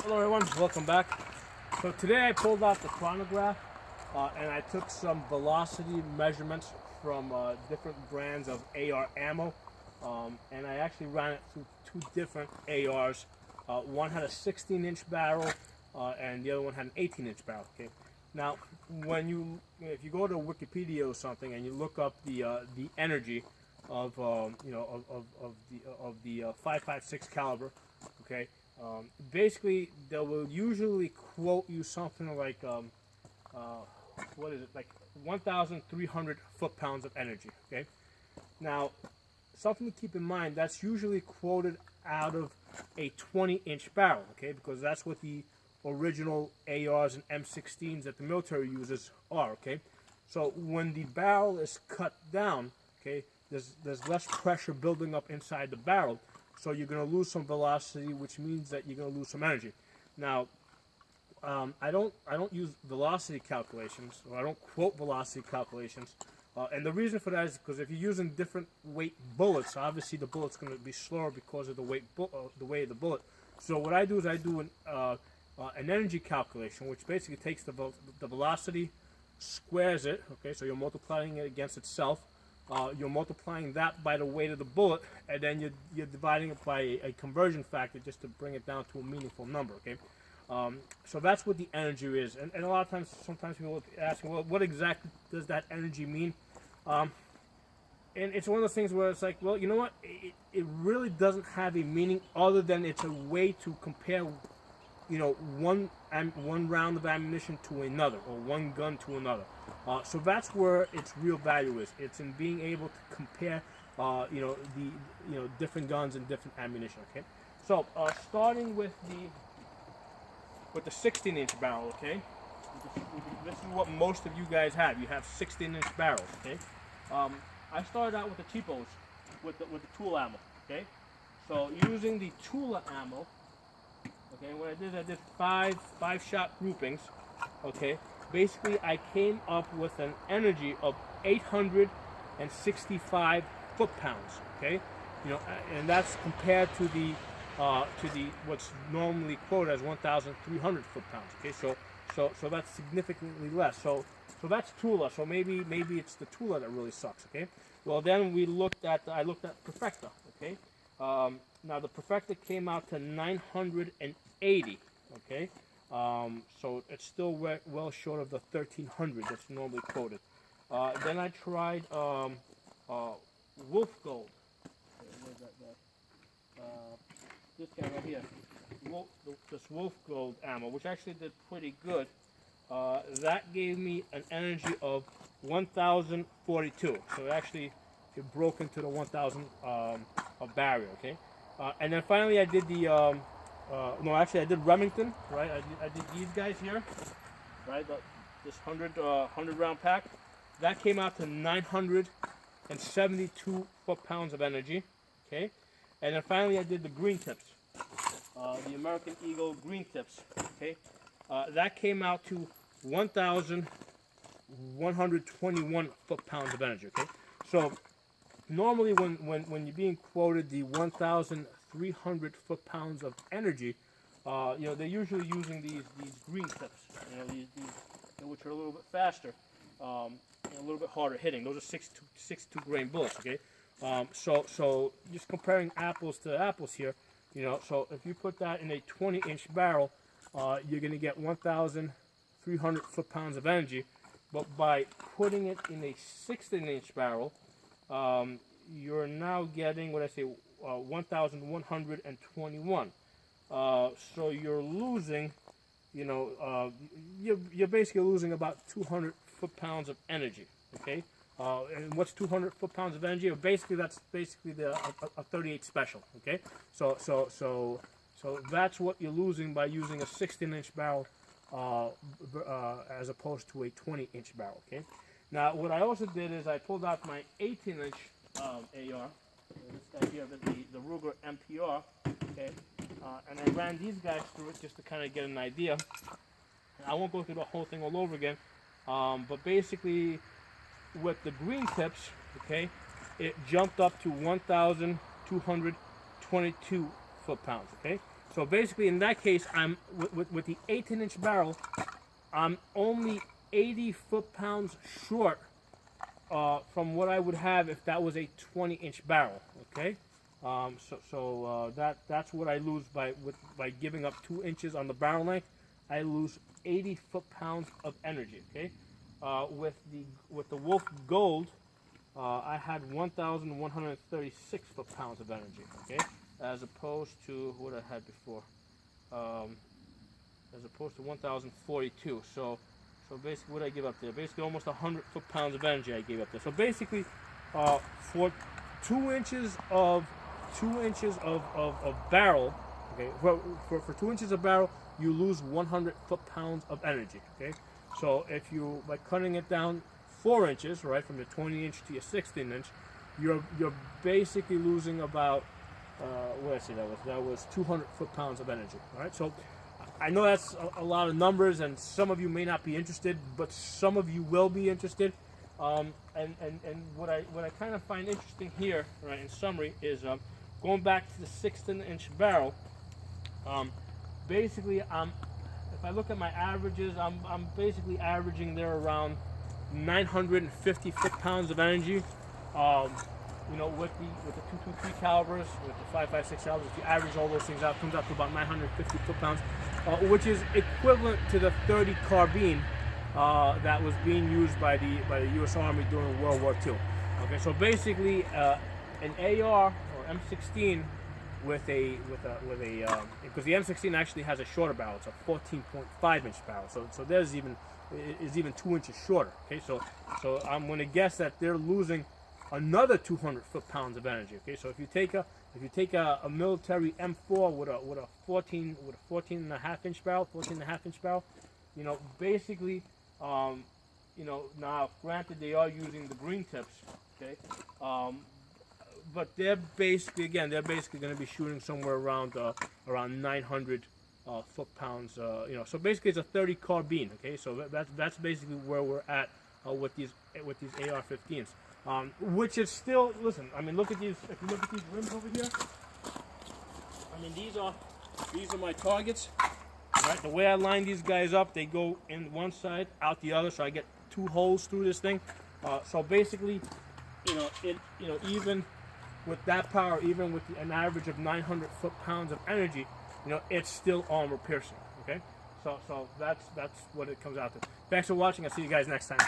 Hello everyone, welcome back. So today I pulled out the chronograph and I took some velocity measurements from different brands of AR ammo, and I actually ran it through two different ARs. One had a 16-inch barrel and the other one had an 18-inch barrel. Okay. Now, if you go to Wikipedia or something and you look up the energy of the 5.56 caliber, okay. Basically, they will usually quote you something like, what is it, like 1,300 foot-pounds of energy, okay? Now, something to keep in mind, that's usually quoted out of a 20-inch barrel, okay? Because that's what the original ARs and M16s that the military uses are, okay? So when the barrel is cut down, okay, there's less pressure building up inside the barrel, so you're going to lose some velocity, which means that you're going to lose some energy. Now, I don't use velocity calculations, or I don't quote velocity calculations, and the reason for that is because if you're using different weight bullets, obviously the bullet's going to be slower because of the weight of the bullet. So what I do is I do an energy calculation, which basically takes the velocity, squares it. Okay, so you're multiplying it against itself. You're multiplying that by the weight of the bullet, and then you're dividing it by a conversion factor just to bring it down to a meaningful number, okay? So that's what the energy is. And a lot of times, sometimes people ask me, well, what exactly does that energy mean? And it's one of those things where it's like, well, you know what? It really doesn't have a meaning other than it's a way to compare, one round of ammunition to another, or one gun to another. So that's where its real value is. It's in being able to compare, different guns and different ammunition. Okay. So starting with the 16-inch barrel. Okay. This is what most of you guys have. You have 16-inch barrels. Okay. I started out with the cheapos, with the tool ammo. Okay. So using the Tula ammo. Okay, what I did five-shot groupings. Okay, basically I came up with an energy of 865 foot-pounds. Okay, and that's compared to the what's normally quoted as 1,300 foot-pounds. Okay, so that's significantly less. So that's Tula. So maybe it's the Tula that really sucks. Okay, well then I looked at Perfecta. Okay. Now the Perfecta came out to 980, okay? So it's still well short of the 1,300 that's normally quoted. Then I tried Wolf Gold. This guy right here. This Wolf Gold ammo, which actually did pretty good. That gave me an energy of 1,042. So it broke into the 1,000 barrier, okay? And then finally I did I did Remington, right? I did these guys here, right? This 100 round pack. That came out to 972 foot-pounds of energy, okay? And then finally I did the green tips, the American Eagle green tips, okay? That came out to 1,121 foot-pounds of energy, okay? So normally, when you're being quoted the 1,300 foot-pounds of energy, they're usually using these green tips, which are a little bit faster, a little bit harder hitting. Those are 6.2 grain bullets. Okay, so just comparing apples to apples here, So if you put that in a 20-inch barrel, you're going to get 1,300 foot-pounds of energy, but by putting it in a 16-inch barrel, you're now getting 1,121. So you're losing, you're basically losing about 200 foot-pounds of energy. Okay, and what's 200 foot-pounds of energy? Basically, that's basically a 38 special. Okay, so that's what you're losing by using a 16-inch barrel as opposed to a 20-inch barrel. Okay. Now, what I also did is I pulled out my 18-inch AR, this guy here, the Ruger MPR, okay, and I ran these guys through it just to kind of get an idea. I won't go through the whole thing all over again, but basically, with the green tips, okay, it jumped up to 1,222 foot-pounds, okay. So basically, in that case, I'm with the 18-inch barrel, I'm only 80 foot-pounds short from what I would have if that was a 20-inch barrel. Okay, that's what I lose by giving up 2 inches on the barrel length. I lose 80 foot-pounds of energy. Okay, with the Wolf Gold, I had 1,136 foot-pounds of energy. Okay, as opposed to what I had before, as opposed to 1,042. So basically, what did I give up there? Basically, almost 100 foot-pounds of energy I gave up there. So basically, for 2 inches of barrel, okay, for 2 inches of barrel, you lose 100 foot-pounds of energy. Okay, so if you, by cutting it down 4 inches, right, from your 20-inch to your 16-inch, you're basically losing about what did I say that was 200 foot-pounds of energy. All right, so I know that's a lot of numbers, and some of you may not be interested, but some of you will be interested. And what I kind of find interesting here, right, in summary, is going back to the 16-inch barrel. Basically, if I look at my averages, I'm basically averaging there around 950 foot-pounds of energy. You know, with the 223 calibers, with the 5.56 calibers, if you average all those things out, it comes out to about 950 foot-pounds, which is equivalent to the 30 carbine that was being used by the U.S. Army during World War II. Okay, so basically, an AR or M16 with a because the M16 actually has a shorter barrel. It's a 14.5-inch barrel. So there's even 2 inches shorter. Okay, so I'm going to guess that they're losing another 200 foot-pounds of energy. Okay, so if you take a military M4 with a 14.5-inch barrel, you know, basically, you know, now granted they are using the green tips, okay, but they're basically going to be shooting somewhere around 900 foot-pounds. You know, so basically it's a 30 carbine. Okay, so that's basically where we're at with these AR-15s. Which is still, listen, I mean, look at these, if you look at these rims over here, I mean, these are my targets, right? The way I line these guys up, they go in one side, out the other, so I get 2 holes through this thing. So basically, you know, even with that power, even with an average of 900 foot-pounds of energy, you know, it's still armor piercing, okay? So that's what it comes out to. Thanks for watching. I'll see you guys next time.